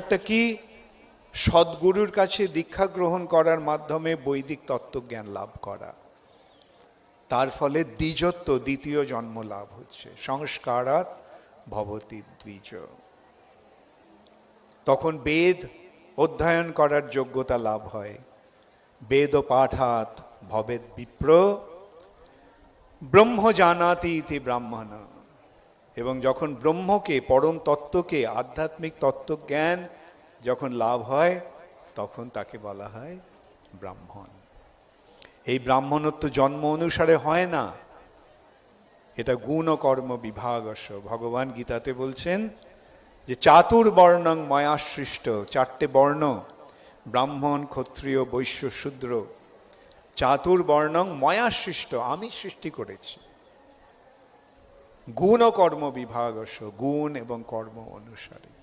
সংস্কারটা কি? সদ্গুরুর কাছে দীক্ষা গ্রহণ করার মাধ্যমে বৈদিক তত্ত্বজ্ঞান লাভ করা। তার ফলে দ্বিজত্ব, দ্বিতীয় জন্ম লাভ হচ্ছে। সংস্কারাৎ ভবতি দ্বিজ। তখন বেদ অধ্যয়ন করার যোগ্যতা লাভ হয়। বেদ পাঠাৎ ভবেদ বিপ্র ব্রহ্ম জানাতি ইতি ব্রাহ্মণ। এবং যখন ব্রহ্মকে, পরম তত্ত্বকে, আধ্যাত্মিক তত্ত্বজ্ঞান যখন লাভ হয়, তখন তাকে বলা হয় ব্রাহ্মণ। এই ব্রাহ্মণত্ব জন্ম অনুসারে হয় না, এটা গুণ ও কর্ম বিভাগস্য। ভগবান গীতাতে বলছেন যে চাতুর্বর্ণং ময়া সৃষ্ট, চারটে বর্ণ, ব্রাহ্মণ, ক্ষত্রিয়, বৈশ্য, শূদ্র, চাতুর্বর্ণং ময়া সৃষ্ট, আমি সৃষ্টি করেছি। গুণ ও কর্ম বিভাগস্য, গুণ এবং কর্ম অনুসারে।